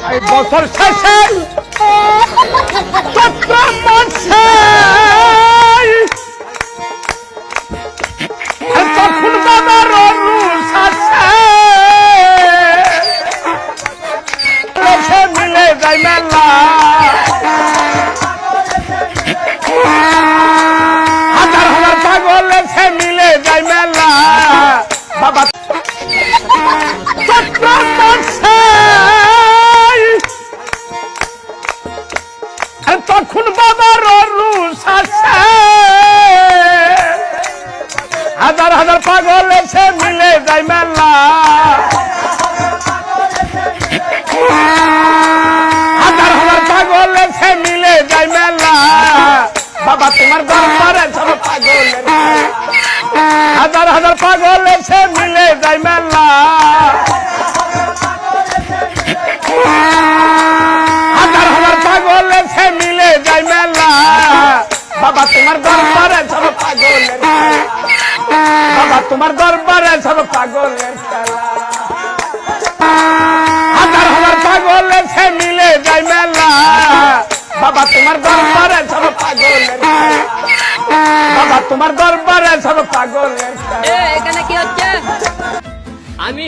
এই বছর শেষে চৈত্র মাসে তখন বাবার রুষ আসে দেশে মিলে যায় মেলা হাজার হাজার পাগল এসে মিলে যায় মেলা বাবা চৈত্র মাসে তখন বাবার রুষ আসে হাজার হাজার পাগল এসে মিলে যায় মেলা হাজার হাজার পাগল এসে মিলে যায় মেলা বাবা তোমার দরবারে সব পাগল হাজার হাজার পাগল এসে মিলে যায় মেলা হাজার হাজার পাগল এসে মিলে যায় মেলা বাবা তোমার দরবারে সব পাগল বাবা তোমার দরবারে সব পাগলের খেলা হাজার হাজার পাগল এসে মিলে যায় মেলা বাবা তোমার দরবারে সব পাগলের বাবা তোমার দরবারে সব পাগলের খেলা এখানে কি হচ্ছে আমি